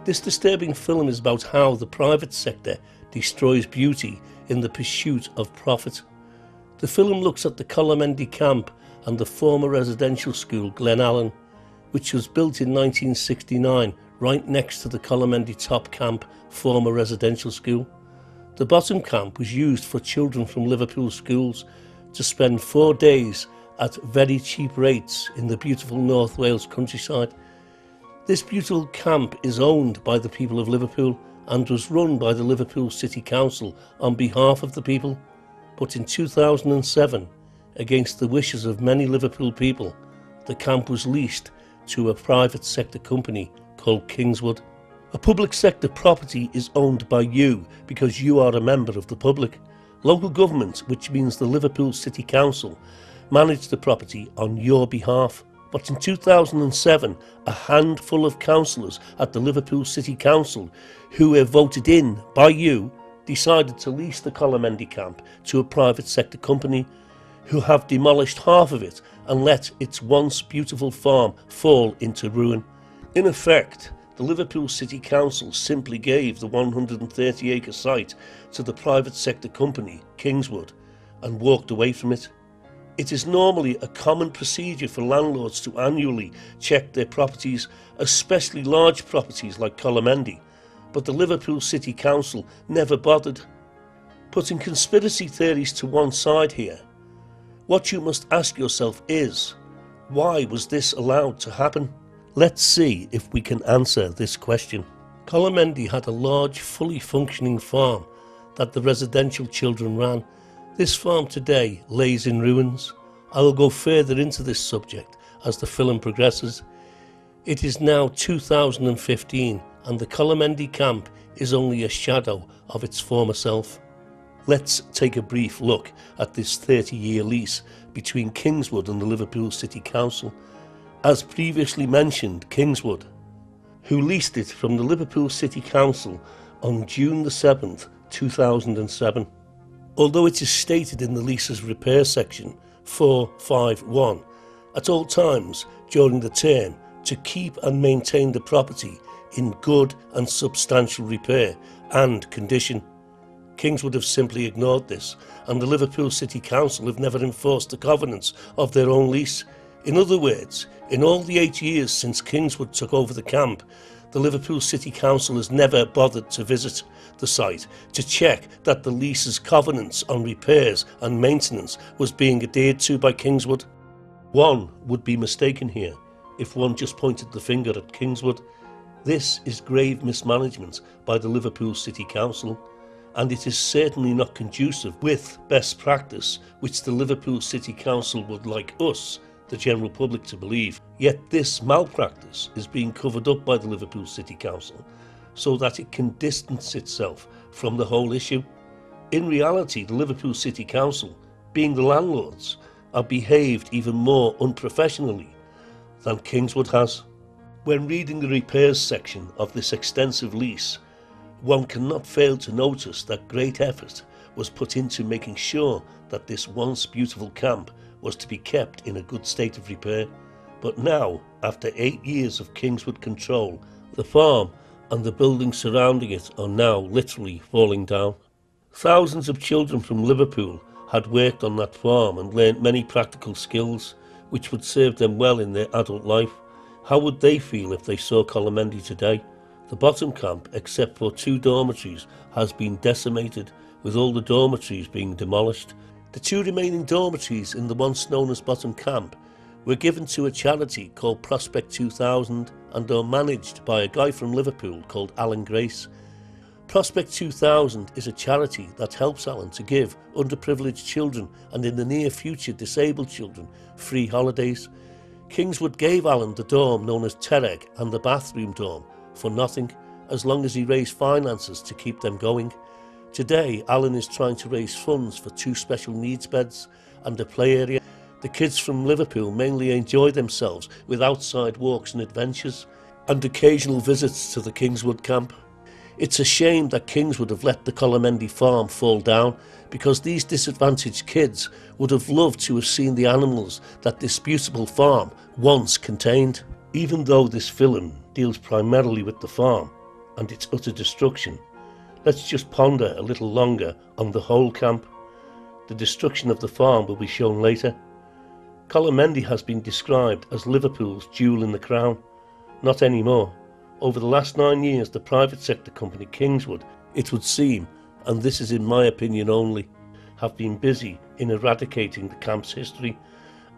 This disturbing film is about how the private sector destroys beauty in the pursuit of profit. The film looks at the Colomendy Camp and the former residential school Glen Allen, which was built in 1969 right next to the Colomendy Top Camp former residential school. The bottom camp was used for children from Liverpool schools to spend 4 days at very cheap rates in the beautiful North Wales countryside. This beautiful camp is owned by the people of Liverpool and was run by the Liverpool City Council on behalf of the people. But in 2007, against the wishes of many Liverpool people, the camp was leased to a private sector company called Kingswood. A public sector property is owned by you because you are a member of the public. Local government, which means the Liverpool City Council, manage the property on your behalf. But in 2007, a handful of councillors at the Liverpool City Council, who were voted in by you, decided to lease the Colomendy camp to a private sector company, who have demolished half of it and let its once beautiful farm fall into ruin. In effect, the Liverpool City Council simply gave the 130-acre site to the private sector company, Kingswood, and walked away from it. It is normally a common procedure for landlords to annually check their properties, especially large properties like Colomendy, but the Liverpool City Council never bothered. Putting conspiracy theories to one side here, what you must ask yourself is, why was this allowed to happen? Let's see if we can answer this question. Colomendy had a large, fully functioning farm that the residential children ran. This farm today lays in ruins. I will go further into this subject as the film progresses. It is now 2015 and the Colomendy camp is only a shadow of its former self. Let's take a brief look at this 30-year lease between Kingswood and the Liverpool City Council. As previously mentioned, Kingswood, who leased it from the Liverpool City Council on June the 7th, 2007. Although it is stated in the lease's repair section 451, at all times during the term to keep and maintain the property in good and substantial repair and condition. Kingswood have simply ignored this, and the Liverpool City Council have never enforced the covenants of their own lease. In other words, in all the 8 years since Kingswood took over the camp, the Liverpool City Council has never bothered to visit the site to check that the lease's covenants on repairs and maintenance was being adhered to by Kingswood. One would be mistaken here if one just pointed the finger at Kingswood. This is grave mismanagement by the Liverpool City Council, and it is certainly not conducive with best practice, which the Liverpool City Council would like us, the general public, to believe. Yet this malpractice is being covered up by the Liverpool City Council so that it can distance itself from the whole issue. In reality, the Liverpool City Council, being the landlords, are behaved even more unprofessionally than Kingswood has. When reading the repairs section of this extensive lease, one cannot fail to notice that great effort was put into making sure that this once beautiful camp was to be kept in a good state of repair. But now, after 8 years of Kingswood control, the farm and the buildings surrounding it are now literally falling down. Thousands of children from Liverpool had worked on that farm and learnt many practical skills which would serve them well in their adult life. How would they feel if they saw Colomendy today? The bottom camp, except for 2 dormitories, has been decimated, with all the dormitories being demolished. The 2 remaining dormitories in the once known as bottom camp were given to a charity called Prospect 2000 and are managed by a guy from Liverpool called Alan Grace. Prospect 2000 is a charity that helps Alan to give underprivileged children and in the near future disabled children free holidays. Kingswood gave Alan the dorm known as Tereg and the bathroom dorm for nothing, as long as he raised finances to keep them going. Today, Alan is trying to raise funds for 2 special needs beds and a play area. The kids from Liverpool mainly enjoy themselves with outside walks and adventures, and occasional visits to the Kingswood camp. It's a shame that Kingswood have let the Colomendy farm fall down, because these disadvantaged kids would have loved to have seen the animals that this beautiful farm once contained. Even though this film deals primarily with the farm, and its utter destruction, let's just ponder a little longer on the whole camp. The destruction of the farm will be shown later. Colomendy has been described as Liverpool's jewel in the crown. Not anymore. Over the last 9 years, the private sector company Kingswood, it would seem, and this is in my opinion only, have been busy in eradicating the camp's history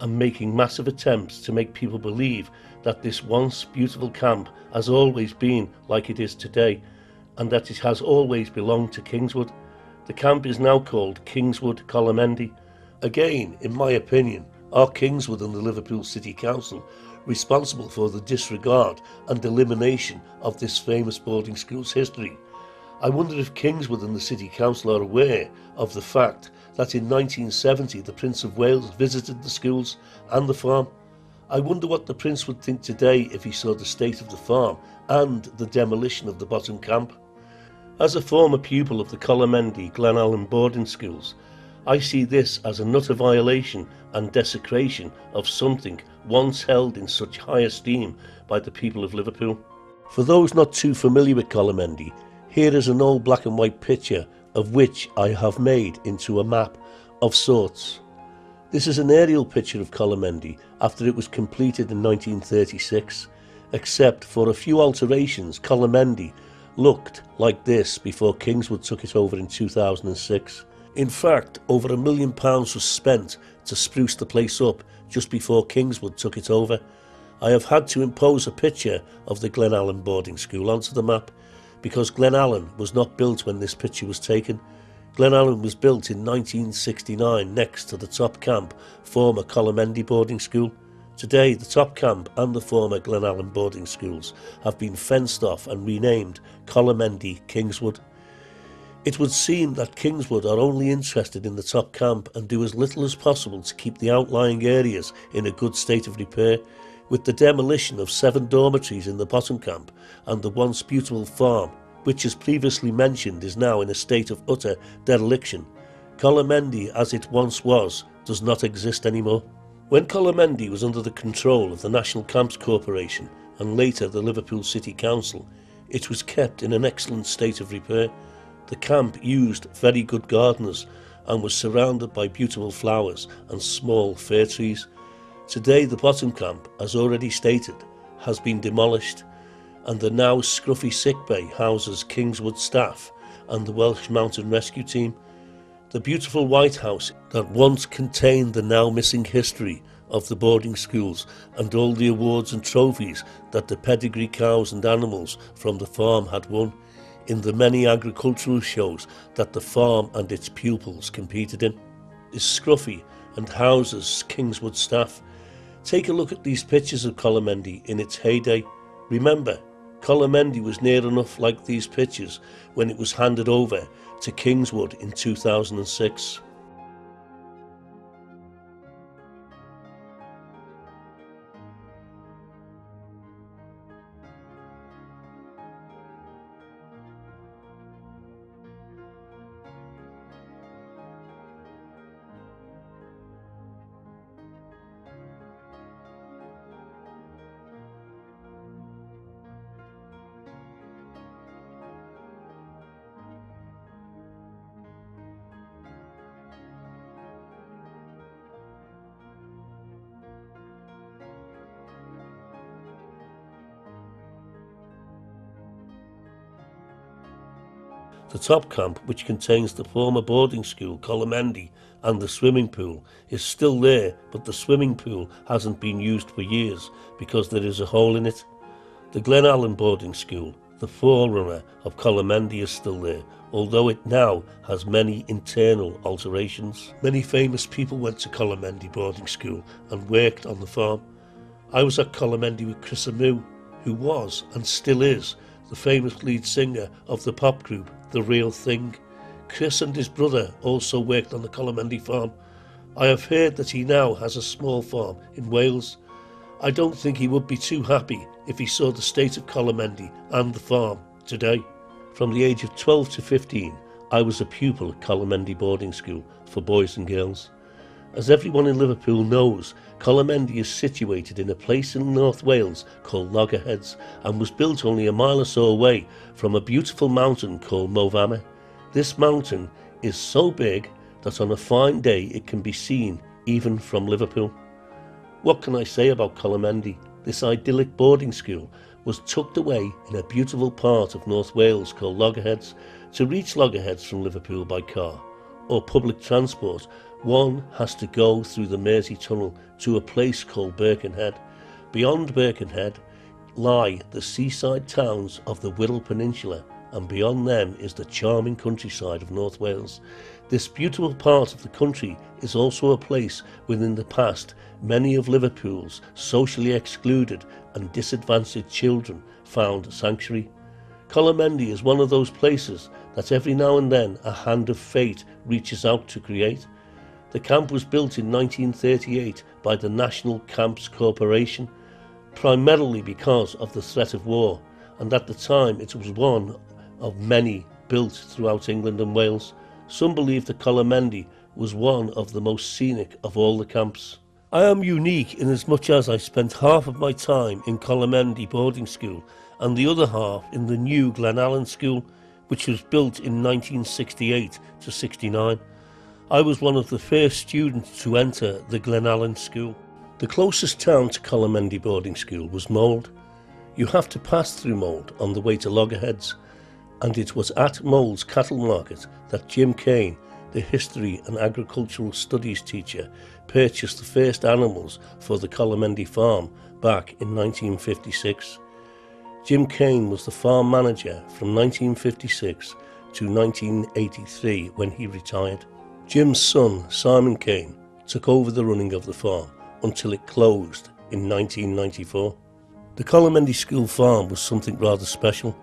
and making massive attempts to make people believe that this once beautiful camp has always been like it is today, and that it has always belonged to Kingswood. The camp is now called Kingswood Colomendy. Again, in my opinion, are Kingswood and the Liverpool City Council responsible for the disregard and elimination of this famous boarding school's history? I wonder if Kingswood and the City Council are aware of the fact that in 1970 the Prince of Wales visited the schools and the farm. I wonder what the Prince would think today if he saw the state of the farm and the demolition of the bottom camp. As a former pupil of the Colomendy Glenallen boarding schools, I see this as an utter violation and desecration of something once held in such high esteem by the people of Liverpool. For those not too familiar with Colomendy, here is an old black and white picture of which I have made into a map of sorts. This is an aerial picture of Colomendy after it was completed in 1936. Except for a few alterations, Colomendy looked like this before Kingswood took it over in 2006. In fact, over £1 million was spent to spruce the place up just before Kingswood took it over. I have had to impose a picture of the Glenallen boarding school onto the map because Glenallen was not built when this picture was taken. Glenallen was built in 1969 next to the Top Camp, former Colomendy boarding school. Today, the Top Camp and the former Glenallen boarding schools have been fenced off and renamed Colomendy Kingswood. It would seem that Kingswood are only interested in the Top Camp and do as little as possible to keep the outlying areas in a good state of repair. With the demolition of 7 dormitories in the bottom camp and the once beautiful farm, which as previously mentioned is now in a state of utter dereliction, Colomendy as it once was does not exist anymore. When Colomendy was under the control of the National Camps Corporation and later the Liverpool City Council, it was kept in an excellent state of repair. The camp used very good gardeners and was surrounded by beautiful flowers and small fir trees. Today the bottom camp, as already stated, has been demolished, and the now scruffy sickbay houses Kingswood staff and the Welsh Mountain Rescue Team. The beautiful White House that once contained the now missing history of the boarding schools and all the awards and trophies that the pedigree cows and animals from the farm had won in the many agricultural shows that the farm and its pupils competed in, is scruffy and houses Kingswood staff. Take a look at these pictures of Colomendy in its heyday. Remember, Colomendy was near enough like these pictures when it was handed over to Kingswood in 2006. The Top Camp, which contains the former boarding school Colomendy and the swimming pool, is still there, but the swimming pool hasn't been used for years because there is a hole in it. The Glenallen boarding school, the forerunner of Colomendy, is still there, although it now has many internal alterations. Many famous people went to Colomendy boarding school and worked on the farm. I was at Colomendy with Chris Amu, who was and still is the famous lead singer of the pop group The Real Thing. Chris and his brother also worked on the Colomendy farm. I have heard that he now has a small farm in Wales. I don't think he would be too happy if he saw the state of Colomendy and the farm today. From the age of 12 to 15, I was a pupil at Colomendy boarding school for boys and girls. As everyone in Liverpool knows, Colomendy is situated in a place in North Wales called Loggerheads and was built only a mile or so away from a beautiful mountain called Movama. This mountain is so big that on a fine day it can be seen even from Liverpool. What can I say about Colomendy? This idyllic boarding school was tucked away in a beautiful part of North Wales called Loggerheads. To reach Loggerheads from Liverpool by car or public transport, one has to go through the Mersey Tunnel to a place called Birkenhead. Beyond Birkenhead lie the seaside towns of the Wirral Peninsula, and beyond them is the charming countryside of North Wales. This beautiful part of the country is also a place within the past many of Liverpool's socially excluded and disadvantaged children found sanctuary. Colomendy is one of those places that every now and then a hand of fate reaches out to create. The camp was built in 1938 by the National Camps Corporation, primarily because of the threat of war, and at the time it was one of many built throughout England and Wales. Some believe that Colomendy was one of the most scenic of all the camps. I am unique in as much as I spent half of my time in Colomendy boarding school and the other half in the new Glenallen School, which was built in 1968 to 69. I was one of the first students to enter the Glenallen School. The closest town to Colomendy boarding school was Mould. You have to pass through Mould on the way to Loggerheads, and it was at Mould's cattle market that Jim Kane, the history and agricultural studies teacher, purchased the first animals for the Colomendy farm back in 1956. Jim Kane was the farm manager from 1956 to 1983 when he retired. Jim's son, Simon Kane, took over the running of the farm until it closed in 1994. The Colomendy School farm was something rather special.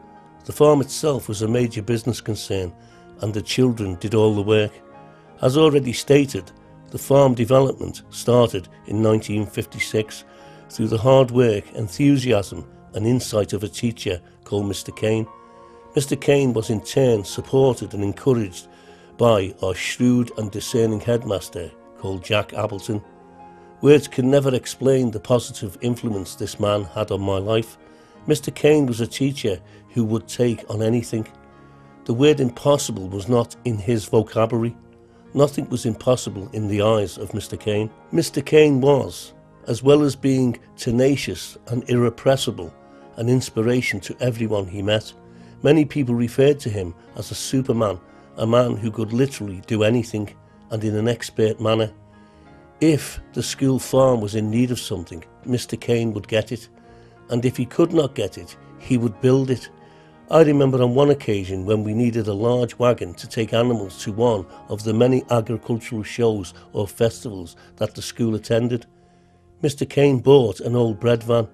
The farm itself was a major business concern and the children did all the work. As already stated, the farm development started in 1956 through the hard work, enthusiasm and insight of a teacher called Mr. Kane. Mr. Kane was in turn supported and encouraged by our shrewd and discerning headmaster called Jack Appleton. Words can never explain the positive influence this man had on my life. Mr. Kane was a teacher who would take on anything. The word impossible was not in his vocabulary. Nothing was impossible in the eyes of Mr. Kane. Mr. Kane was, as well as being tenacious and irrepressible, an inspiration to everyone he met. Many people referred to him as a superman, a man who could literally do anything and in an expert manner. If the school farm was in need of something, Mr. Kane would get it, and if he could not get it, he would build it. I remember on one occasion when we needed a large wagon to take animals to one of the many agricultural shows or festivals that the school attended. Mr. Kane bought an old bread van,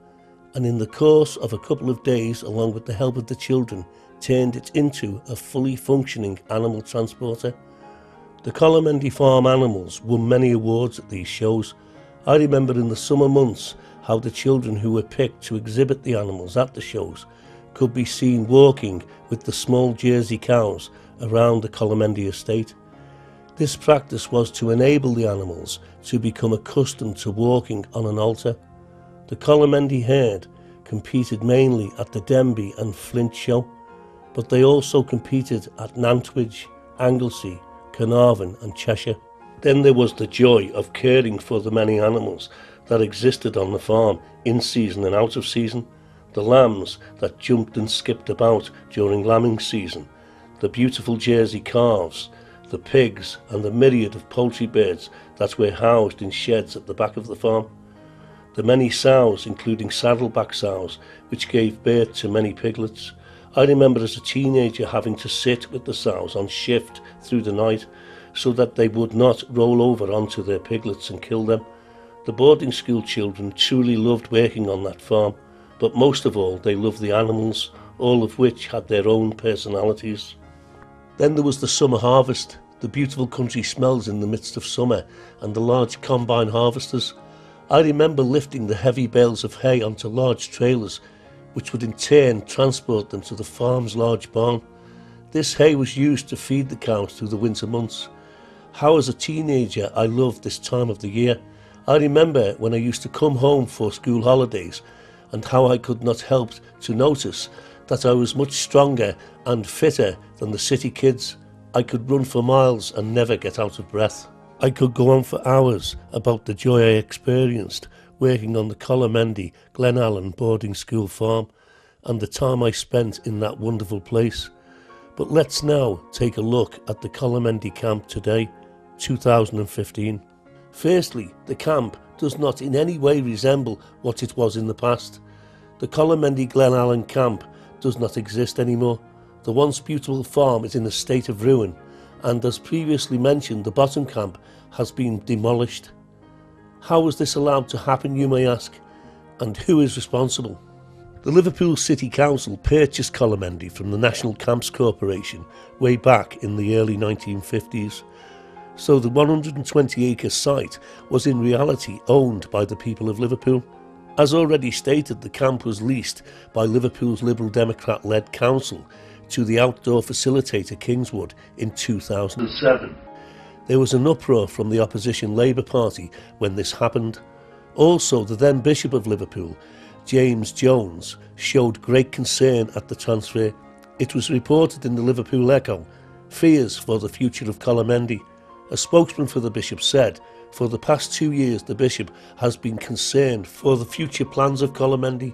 and in the course of a couple of days, along with the help of the children, turned it into a fully functioning animal transporter. The Colomendy farm animals won many awards at these shows. I remember in the summer months how the children who were picked to exhibit the animals at the shows could be seen walking with the small Jersey cows around the Colomendy estate. This practice was to enable the animals to become accustomed to walking on an altar. The Colomendy herd competed mainly at the Denbigh and Flint show, but they also competed at Nantwich, Anglesey, Carnarvon and Cheshire. Then there was the joy of caring for the many animals that existed on the farm in season and out of season. The lambs that jumped and skipped about during lambing season, the beautiful Jersey calves, the pigs and the myriad of poultry birds that were housed in sheds at the back of the farm. The many sows, including saddleback sows, which gave birth to many piglets. I remember as a teenager having to sit with the sows on shift through the night so that they would not roll over onto their piglets and kill them. The boarding school children truly loved working on that farm, but most of all they loved the animals, all of which had their own personalities. Then there was the summer harvest, the beautiful country smells in the midst of summer and the large combine harvesters. I remember lifting the heavy bales of hay onto large trailers, which would in turn transport them to the farm's large barn. This hay was used to feed the cows through the winter months. how as a teenager I loved this time of the year. I remember when I used to come home for school holidays and how I could not help to notice that I was much stronger and fitter than the city kids. I could run for miles and never get out of breath. I could go on for hours about the joy I experienced working on the Colomendy Glenallen boarding school farm and the time I spent in that wonderful place. But let's now take a look at the Colomendy camp today, 2015. Firstly, the camp does not in any way resemble what it was in the past. The Colomendy Glenallen camp does not exist anymore. The once beautiful farm is in a state of ruin, and as previously mentioned, the bottom camp has been demolished. How was this allowed to happen, you may ask, and who is responsible? The Liverpool City Council purchased Colomendy from the National Camps Corporation way back in the early 1950s. So the 120-acre site was in reality owned by the people of Liverpool. As already stated, the camp was leased by Liverpool's Liberal Democrat-led council to the outdoor facilitator Kingswood in 2007. There was an uproar from the opposition Labour Party when this happened. Also, the then Bishop of Liverpool, James Jones, showed great concern at the transfer. It was reported in the Liverpool Echo, fears for the future of Colomendy. A spokesman for the Bishop said, for the past 2 years the Bishop has been concerned for the future plans of Colomendy.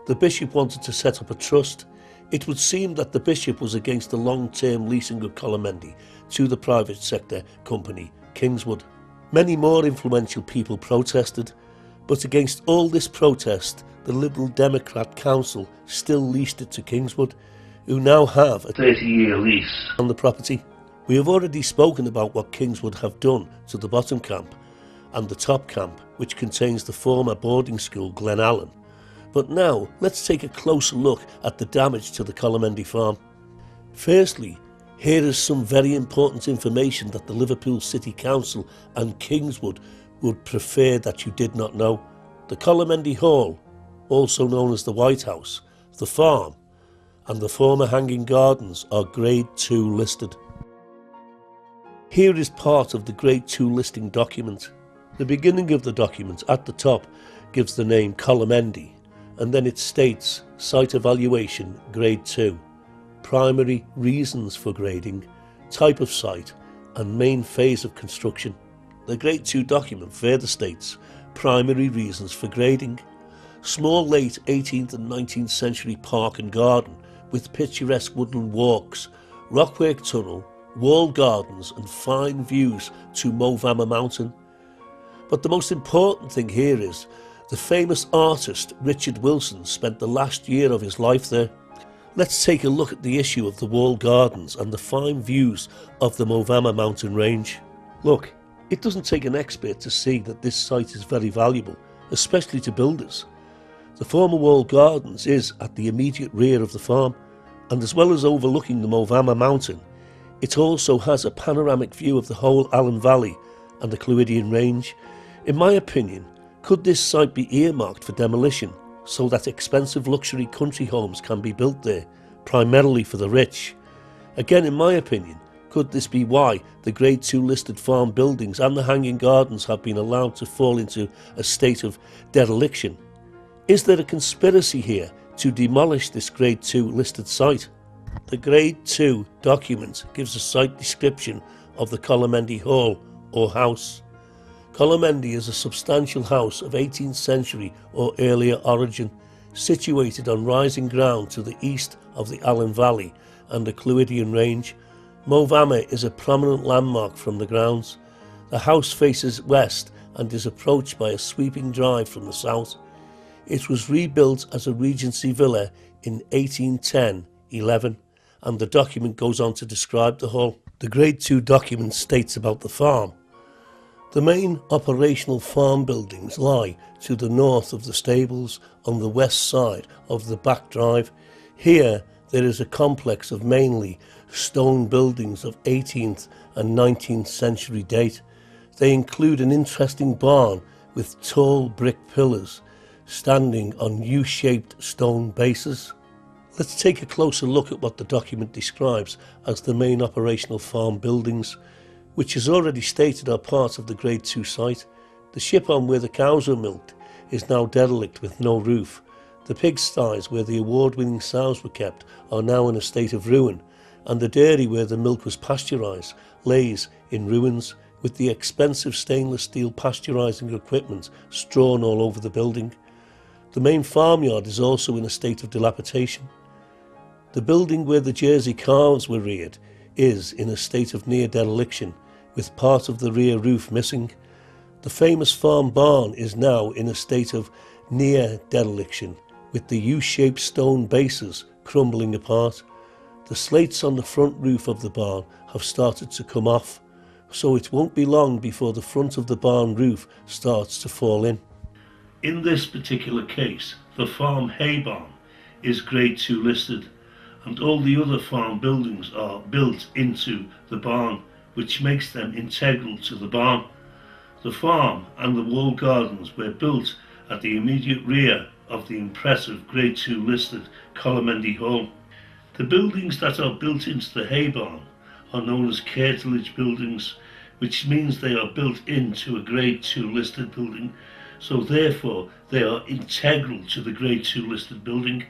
The Bishop wanted to set up a trust. It would seem that the Bishop was against the long-term leasing of Colomendy to the private sector company Kingswood. Many more influential people protested, but against all this protest, the Liberal Democrat Council still leased it to Kingswood, who now have a 30-year lease on the property. We have already spoken about what Kingswood have done to the bottom camp and the top camp, which contains the former boarding school Glenallen. But now, let's take a closer look at the damage to the Colomendy farm. Firstly, here is some very important information that the Liverpool City Council and Kingswood would prefer that you did not know. The Colomendy Hall, also known as the White House, the farm, and the former hanging gardens are Grade 2 listed. Here is part of the Grade 2 listing document. The beginning of the document at the top gives the name Colomendy, and then it states Site Evaluation Grade 2, Primary Reasons for Grading, Type of Site, and Main Phase of Construction. The Grade 2 document further states Primary Reasons for Grading: small late 18th and 19th century park and garden with picturesque woodland walks, rockwork tunnel, walled gardens and fine views to Movama Mountain. But the most important thing here is the famous artist Richard Wilson spent the last year of his life there. Let's take a look at the issue of the walled gardens and the fine views of the Movama mountain range. Look, it doesn't take an expert to see that this site is very valuable, especially to builders. The former walled gardens is at the immediate rear of the farm, and as well as overlooking the Movama mountain, it also has a panoramic view of the whole Allen Valley and the Clwydian Range. In my opinion, could this site be earmarked for demolition so that expensive luxury country homes can be built there, primarily for the rich? Again, in my opinion, could this be why the Grade 2 listed farm buildings and the hanging gardens have been allowed to fall into a state of dereliction? Is there a conspiracy here to demolish this Grade 2 listed site? The Grade 2 document gives a site description of the Colomendy Hall or house. Colomendy is a substantial house of 18th century or earlier origin, situated on rising ground to the east of the Allen Valley and the Clwydian Range. Movama is a prominent landmark from the grounds. The house faces west and is approached by a sweeping drive from the south. It was rebuilt as a Regency villa in 1810-11, and the document goes on to describe the hall. The Grade 2 document states about the farm: the main operational farm buildings lie to the north of the stables on the west side of the back drive. Here there is a complex of mainly stone buildings of 18th and 19th century date. They include an interesting barn with tall brick pillars standing on U-shaped stone bases. Let's take a closer look at what the document describes as the main operational farm buildings. which is already stated are part of the Grade 2 site. The ship on where the cows were milked is now derelict with no roof. The pigsties where the award-winning sows were kept are now in a state of ruin, and the dairy where the milk was pasteurised lays in ruins, with the expensive stainless steel pasteurising equipment strewn all over the building. The main farmyard is also in a state of dilapidation. The building where the Jersey calves were reared is in a state of near dereliction, with part of the rear roof missing. The famous farm barn is now in a state of near dereliction, with the U-shaped stone bases crumbling apart. The slates on the front roof of the barn have started to come off, so it won't be long before the front of the barn roof starts to fall in. In this particular case, the farm hay barn is Grade 2 listed, and all the other farm buildings are built into the barn, which makes them integral to the barn. The farm and the walled gardens were built at the immediate rear of the impressive Grade 2 listed Colomendy home. The buildings that are built into the hay barn are known as curtilage buildings, which means they are built into a Grade 2 listed building, so therefore they are integral to the Grade 2 listed building,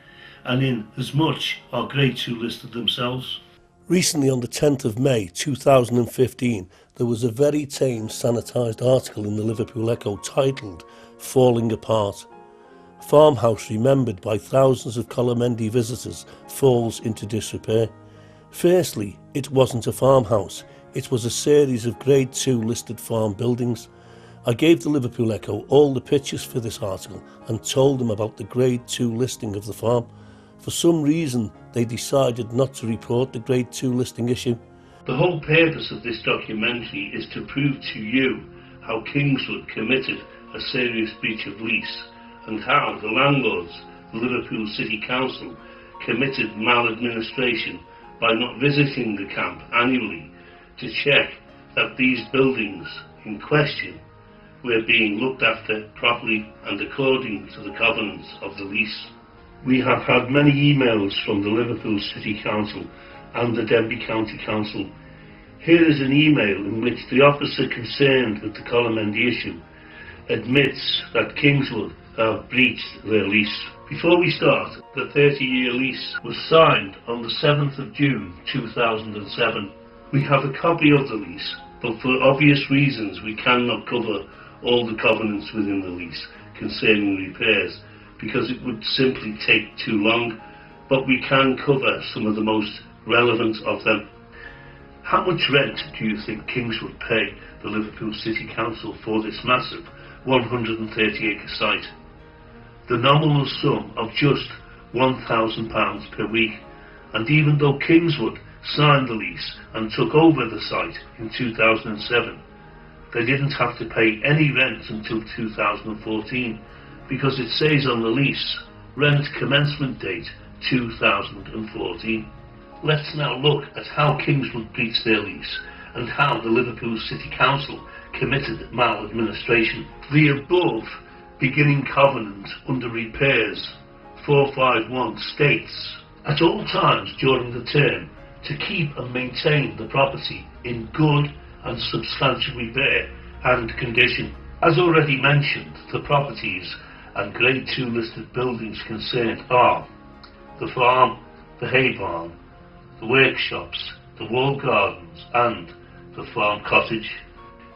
and in as much are Grade 2 listed themselves. Recently, on the 10th of May 2015, there was a very tame sanitised article in the Liverpool Echo titled "Falling Apart." Farmhouse remembered by thousands of Colomendy visitors falls into disrepair. Firstly, it wasn't a farmhouse, it was a series of Grade 2 listed farm buildings. I gave the Liverpool Echo all the pictures for this article and told them about the Grade 2 listing of the farm. For some reason, they decided not to report the Grade 2 listing issue. The whole purpose of this documentary is to prove to you how Kingswood committed a serious breach of lease, and how the landlords, the Liverpool City Council, committed maladministration by not visiting the camp annually to check that these buildings in question were being looked after properly and according to the covenants of the lease. We have had many emails from the Liverpool City Council and the Denbigh County Council. Here is an email in which the officer concerned with the Colomendy issue admits that Kingswood have breached their lease. Before we start, the 30-year lease was signed on the 7th of June 2007. We have a copy of the lease, but for obvious reasons we cannot cover all the covenants within the lease concerning repairs, because it would simply take too long, but we can cover some of the most relevant of them. How much rent do you think Kingswood pay the Liverpool City Council for this massive 130-acre site? The nominal sum of just £1,000 per week, and even though Kingswood signed the lease and took over the site in 2007, they didn't have to pay any rent until 2014, because it says on the lease, rent commencement date 2014. Let's now look at how Kingswood breached their lease and how the Liverpool City Council committed maladministration. The above beginning covenant under repairs 451 states, at all times during the term, to keep and maintain the property in good and substantial repair and condition. As already mentioned, the properties and Grade 2 listed buildings concerned are the farm, the hay barn, the workshops, the walled gardens and the farm cottage.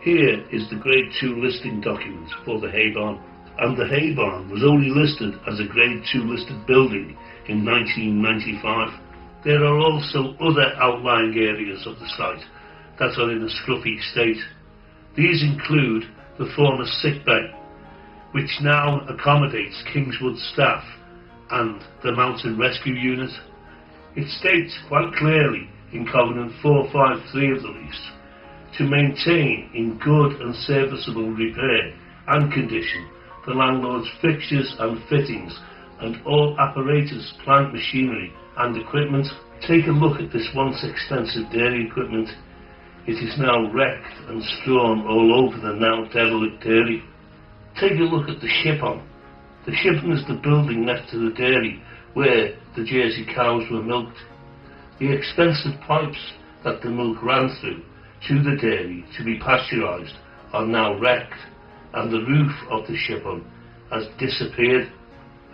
Here is the Grade 2 listing document for the hay barn, and the hay barn was only listed as a Grade 2 listed building in 1995. There are also other outlying areas of the site that are in a scruffy state. These include the former sick bay, which now accommodates Kingswood staff, and the mountain rescue unit. It states quite clearly in Covenant 453 of the lease to maintain in good and serviceable repair and condition the landlord's fixtures and fittings and all apparatus, plant machinery and equipment. Take a look at this once extensive dairy equipment. It is now wrecked and strewn all over the now derelict dairy. Take a look at the ship-on. The ship-on is the building next to the dairy where the Jersey cows were milked. The expensive pipes that the milk ran through to the dairy to be pasteurised are now wrecked, and the roof of the ship-on has disappeared.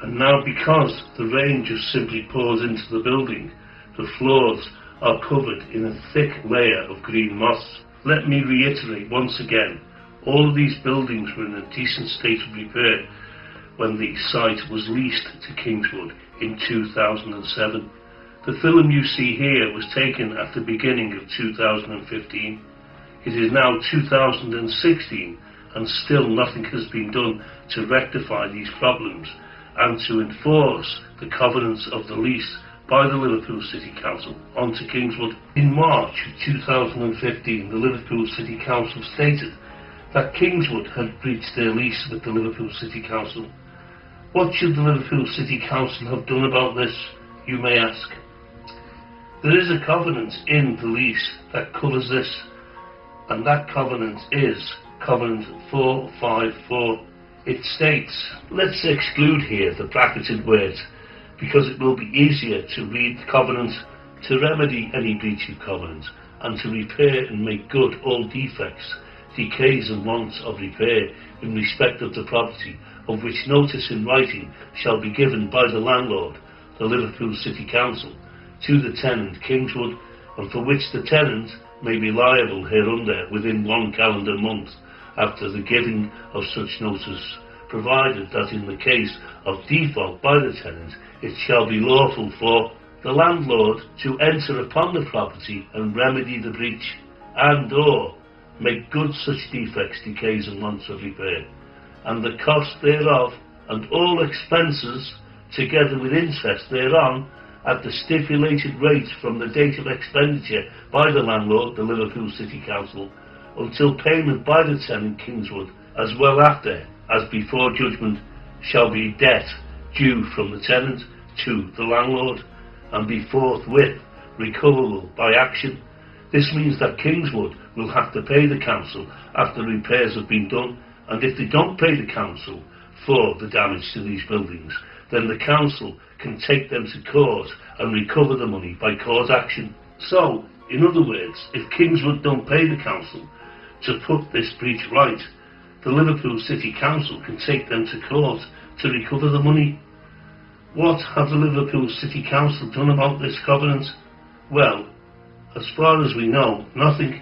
And now, because the rain just simply pours into the building, the floors are covered in a thick layer of green moss. Let me reiterate once again, all of these buildings were in a decent state of repair when the site was leased to Kingswood in 2007. The film you see here was taken at the beginning of 2015. It is now 2016 and still nothing has been done to rectify these problems and to enforce the covenants of the lease by the Liverpool City Council onto Kingswood. In March 2015, the Liverpool City Council stated that Kingswood had breached their lease with the Liverpool City Council. What should the Liverpool City Council have done about this, you may ask? There is a covenant in the lease that covers this, and that covenant is Covenant 454. It states, let's exclude here the bracketed words, because it will be easier to read the covenant, to remedy any breach of covenant, and to repair and make good all defects, decays and wants of repair in respect of the property, of which notice in writing shall be given by the landlord, the Liverpool City Council, to the tenant Kingswood, and for which the tenant may be liable hereunder within 1 calendar month after the giving of such notice, provided that in the case of default by the tenant, it shall be lawful for the landlord to enter upon the property and remedy the breach, and or make good such defects, decays and wants of repair, and the cost thereof, and all expenses, together with interest thereon, at the stipulated rate from the date of expenditure by the landlord, the Liverpool City Council, until payment by the tenant Kingswood, as well after as before judgment, shall be debt due from the tenant to the landlord, and be forthwith recoverable by action. This means that Kingswood will have to pay the council after repairs have been done, and if they don't pay the council for the damage to these buildings, then the council can take them to court and recover the money by court action. So, in other words, if Kingswood don't pay the council to put this breach right, the Liverpool City Council can take them to court to recover the money. What have the Liverpool City Council done about this covenant? Well, as far as we know, nothing.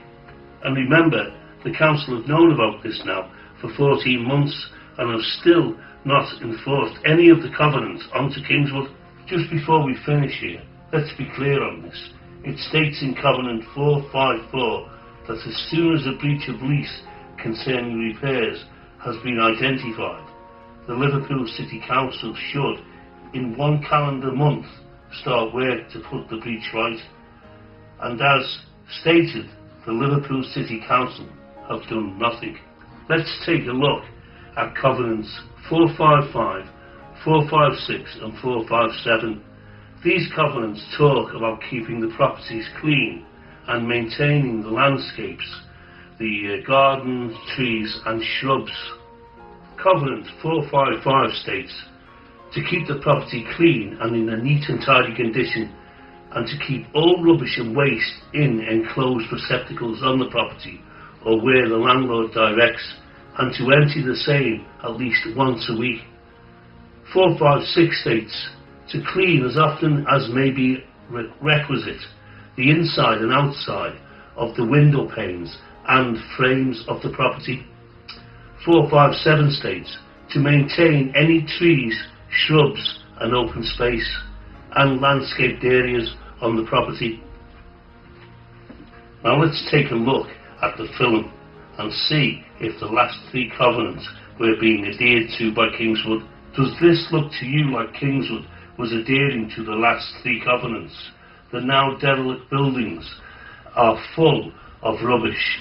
And remember, the council have known about this now for 14 months and have still not enforced any of the covenants onto Kingswood. Just before we finish here, let's be clear on this. It states in Covenant 454 that as soon as a breach of lease concerning repairs has been identified, the Liverpool City Council should, in 1 calendar month, start work to put the breach right. And as stated, the Liverpool City Council have done nothing. Let's take a look at Covenants 455, 456 and 457. These covenants talk about keeping the properties clean and maintaining the landscapes, the gardens, trees and shrubs. Covenant 455 states to keep the property clean and in a neat and tidy condition, and to keep all rubbish and waste in enclosed receptacles on the property or where the landlord directs, and to empty the same at least once a week. 456 states to clean as often as may be requisite the inside and outside of the window panes and frames of the property. 457 states to maintain any trees, shrubs and open space and landscaped areas on the property. Now let's take a look at the film and see if the last 3 covenants were being adhered to by Kingswood. Does this look to you like Kingswood was adhering to the last 3 covenants? The now derelict buildings are full of rubbish.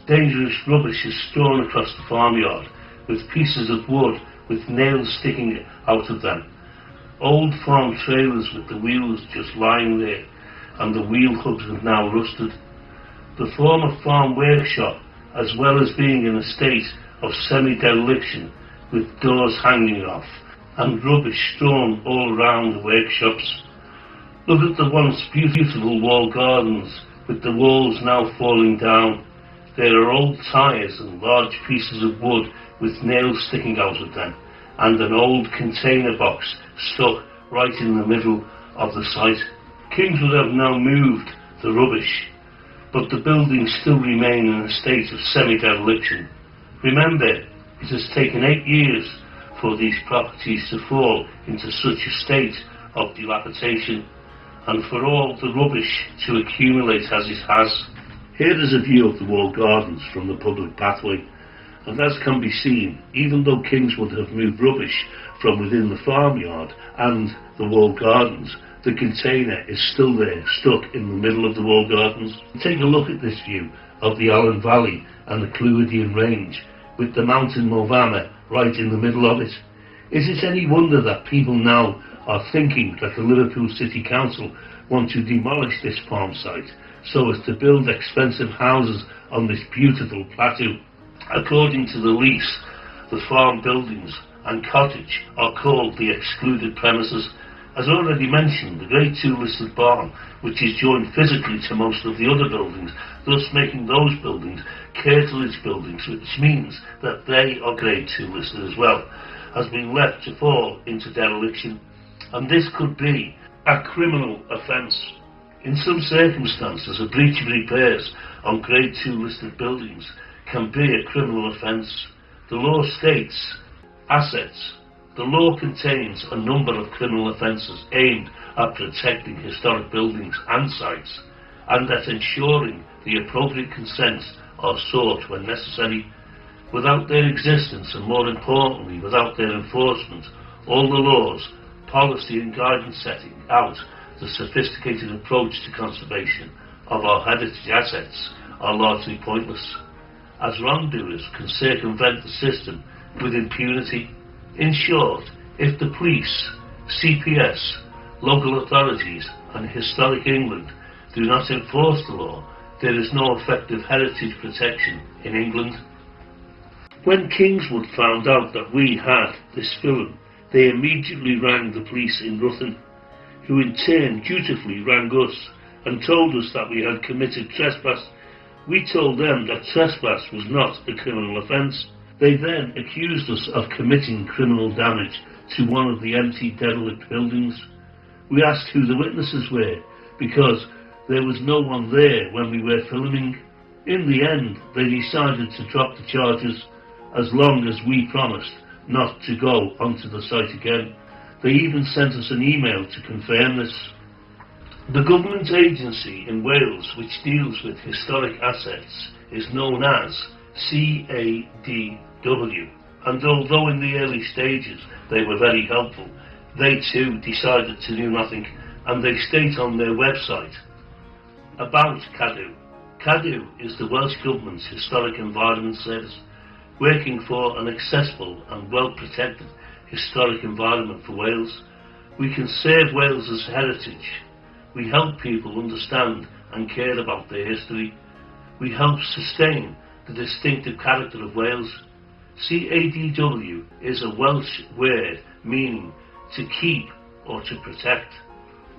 Dangerous rubbish is strewn across the farmyard, with pieces of wood with nails sticking out of them. Old farm trailers with the wheels just lying there, and the wheel hubs have now rusted. The former farm workshop, as well as being in a state of semi-dereliction, with doors hanging off, and rubbish strewn all around the workshops. Look at the once beautiful wall gardens with the walls now falling down. There are old tyres and large pieces of wood with nails sticking out of them, and an old container box stuck right in the middle of the site. Kingswood have now moved the rubbish, but the buildings still remain in a state of semi-dereliction. Remember, it has taken 8 years for these properties to fall into such a state of dilapidation, and for all the rubbish to accumulate as it has. Here is a view of the walled gardens from the public pathway, and as can be seen, even though Kingswood have moved rubbish from within the farmyard and the walled gardens, the container is still there, stuck in the middle of the walled gardens. Take a look at this view of the Allen Valley and the Clwyddian Range, with the mountain Movama right in the middle of it. Is it any wonder that people now are thinking that the Liverpool City Council want to demolish this farm site so as to build expensive houses on this beautiful plateau? According to the lease, the farm buildings and cottage are called the excluded premises. As already mentioned, the Grade 2 listed barn, which is joined physically to most of the other buildings, thus making those buildings curtilage buildings, which means that they are Grade 2 listed as well, has been left to fall into dereliction, and this could be a criminal offence. In some circumstances, a breach of repairs on Grade 2 listed buildings can be a criminal offence. The law states assets. The law contains a number of criminal offences aimed at protecting historic buildings and sites, and at ensuring the appropriate consents are sought when necessary. Without their existence, and more importantly, without their enforcement, all the laws, policy and guidance setting out the sophisticated approach to conservation of our heritage assets are largely pointless, as wrongdoers can circumvent the system with impunity. In short, if the police, CPS, local authorities and Historic England do not enforce the law, there is no effective heritage protection in England. When Kingswood found out that we had this film, they immediately rang the police in Ruthin, who in turn dutifully rang us and told us that we had committed trespass. We told them that trespass was not a criminal offence. They then accused us of committing criminal damage to one of the empty derelict buildings. We asked who the witnesses were, because there was no one there when we were filming. In the end, they decided to drop the charges, as long as we promised not to go onto the site again. They even sent us an email to confirm this. The government agency in Wales which deals with historic assets is known as CADW, and although in the early stages they were very helpful, they too decided to do nothing, and they state on their website about CADW. CADW is the Welsh Government's Historic Environment Service, working for an accessible and well-protected historic environment for Wales. We conserve Wales's heritage. We help people understand and care about their history. We help sustain the distinctive character of Wales. CADW is a Welsh word meaning to keep or to protect.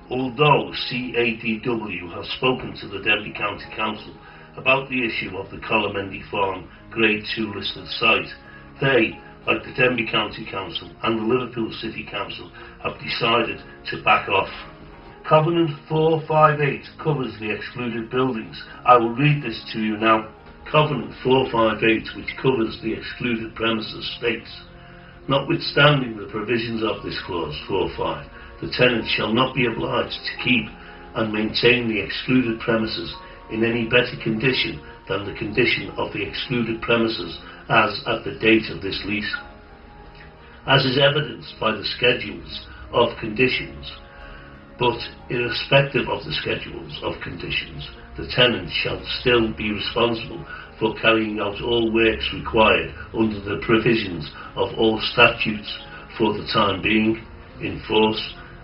Although CADW have spoken to the Denbigh County Council about the issue of the Colomendy Farm Grade 2 listed site, they, like the Denbigh County Council and the Liverpool City Council, have decided to back off. Covenant 458 covers the excluded buildings. I will read this to you now. Covenant 458, which covers the excluded premises, states, notwithstanding the provisions of this clause 4.5, the tenant shall not be obliged to keep and maintain the excluded premises in any better condition than the condition of the excluded premises as at the date of this lease, as is evidenced by the schedules of conditions. But irrespective of the schedules of conditions, the tenant shall still be responsible for carrying out all works required under the provisions of all statutes for the time being in force,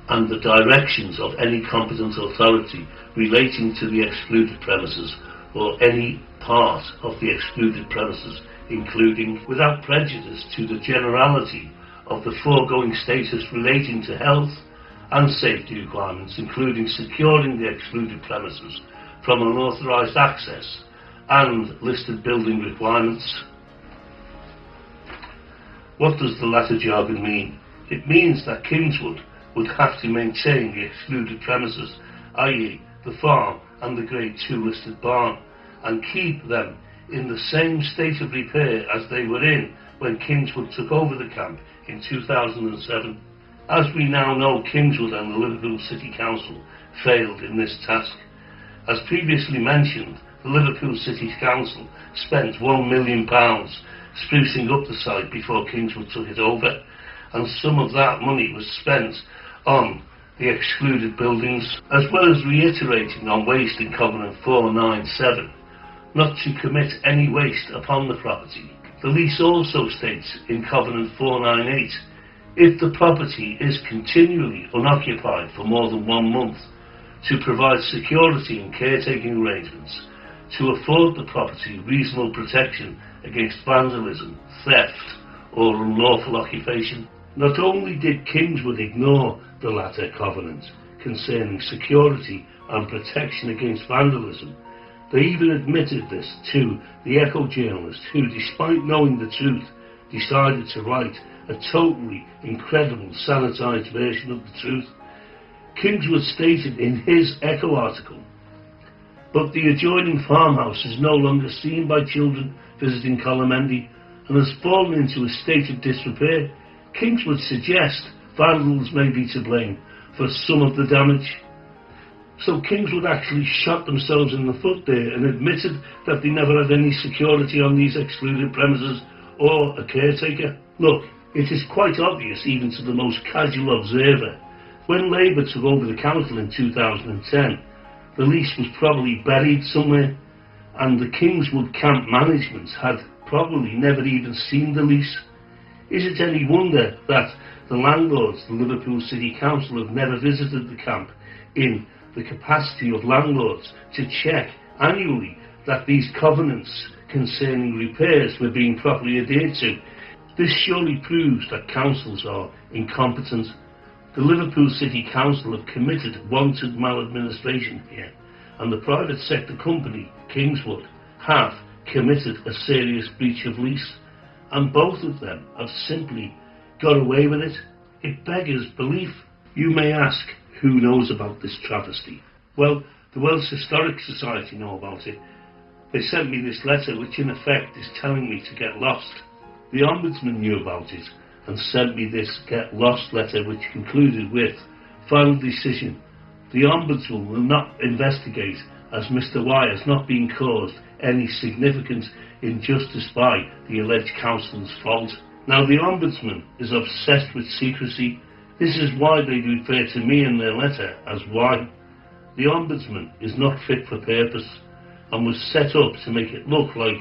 and the directions of any competent authority relating to the excluded premises or any part of the excluded premises, including, without prejudice to the generality of the foregoing status relating to health and safety requirements, including securing the excluded premises from unauthorised access and listed building requirements. What does the latter jargon mean? It means that Kingswood would have to maintain the excluded premises, i.e. the farm and the Grade 2 listed barn, and keep them in the same state of repair as they were in when Kingswood took over the camp in 2007. As we now know, Kingswood and the Liverpool City Council failed in this task. As previously mentioned, the Liverpool City Council spent £1 million sprucing up the site before Kingswood took it over, and some of that money was spent on the excluded buildings, as well as reiterating on waste in Covenant 497 not to commit any waste upon the property. The lease also states in Covenant 498, if the property is continually unoccupied for more than 1 month, to provide security and caretaking arrangements to afford the property reasonable protection against vandalism, theft or unlawful occupation. Not only did Kingswood ignore the latter covenant concerning security and protection against vandalism, they even admitted this to the Echo journalist who, despite knowing the truth, decided to write a totally incredible sanitised version of the truth. Kingswood stated in his Echo article, but the adjoining farmhouse is no longer seen by children visiting Colomendy and has fallen into a state of disrepair. Kingswood suggests vandals may be to blame for some of the damage. So Kingswood actually shot themselves in the foot there and admitted that they never had any security on these excluded premises or a caretaker. Look, it is quite obvious even to the most casual observer. When Labour took over the council in 2010, the lease was probably buried somewhere, and the Kingswood camp management had probably never even seen the lease. Is it any wonder that the landlords, the Liverpool City Council, have never visited the camp in the capacity of landlords to check annually that these covenants concerning repairs were being properly adhered to? This surely proves that councils are incompetent. The Liverpool City Council have committed wanted maladministration here, and the private sector company, Kingswood, have committed a serious breach of lease, and both of them have simply got away with it. It beggars belief. You may ask, who knows about this travesty? Well, the Welsh Historic Society know about it. They sent me this letter which in effect is telling me to get lost. The Ombudsman knew about it and sent me this get lost letter which concluded with, final decision, the Ombudsman will not investigate as Mr Y has not been caused any significant injustice by the alleged council's fault. Now the Ombudsman is obsessed with secrecy. This is why they refer to me in their letter as Y. The Ombudsman is not fit for purpose and was set up to make it look like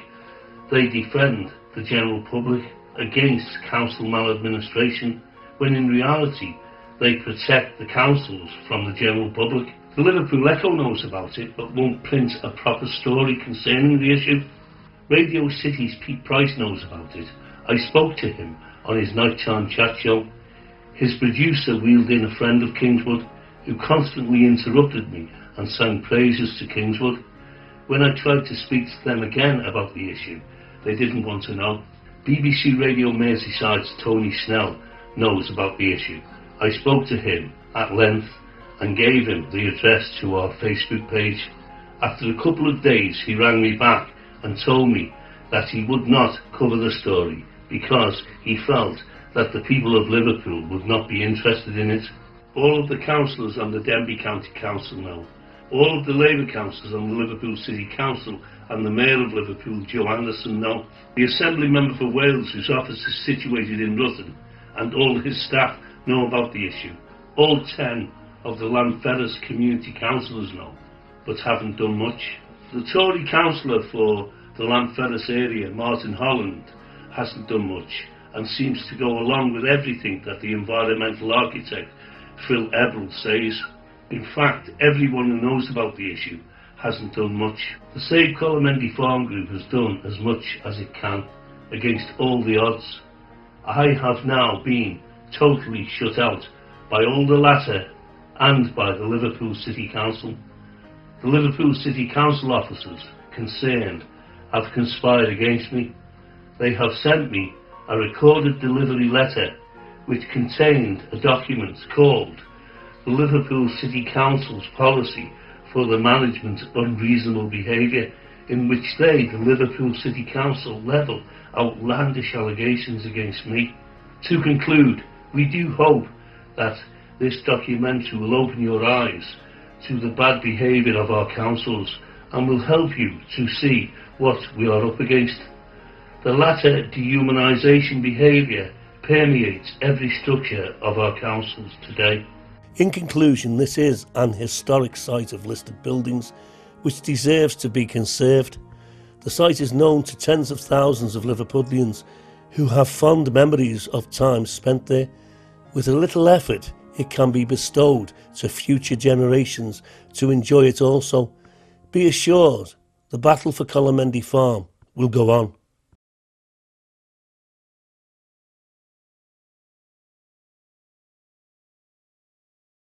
they defend the general public against council maladministration, when in reality they protect the councils from the general public. The Liverpool Echo knows about it but won't print a proper story concerning the issue. Radio City's Pete Price knows about it. I spoke to him on his nighttime chat show. His producer wheeled in a friend of Kingswood who constantly interrupted me and sang praises to Kingswood. When I tried to speak to them again about the issue, they didn't want to know. BBC Radio Merseyside's Tony Snell knows about the issue. I spoke to him at length and gave him the address to our Facebook page. After a couple of days he rang me back and told me that he would not cover the story because he felt that the people of Liverpool would not be interested in it. All of the councillors on the Denbigh County Council know. All of the Labour councillors on the Liverpool City Council and the Mayor of Liverpool, Joe Anderson, know. The Assembly Member for Wales, whose office is situated in Rutland, and all his staff know about the issue. All 10 of the Llanferris community councillors know, but haven't done much. The Tory councillor for the Llanferris area, Martin Holland, hasn't done much and seems to go along with everything that the environmental architect Phil Eberl says. In fact, everyone who knows about the issue hasn't done much. The Save Colomendy Farm Group has done as much as it can against all the odds. I have now been totally shut out by all the latter and by the Liverpool City Council. The Liverpool City Council officers concerned have conspired against me. They have sent me a recorded delivery letter which contained a document called the Liverpool City Council's Policy for the Management of Unreasonable Behaviour, in which they, the Liverpool City Council, level outlandish allegations against me. To conclude, we do hope that this documentary will open your eyes to the bad behaviour of our councils and will help you to see what we are up against. The latter dehumanisation behaviour permeates every structure of our councils today. In conclusion, this is an historic site of listed buildings which deserves to be conserved. The site is known to tens of thousands of Liverpudlians who have fond memories of time spent there. With a little effort, it can be bestowed to future generations to enjoy it also. Be assured, the battle for Colomendy Farm will go on.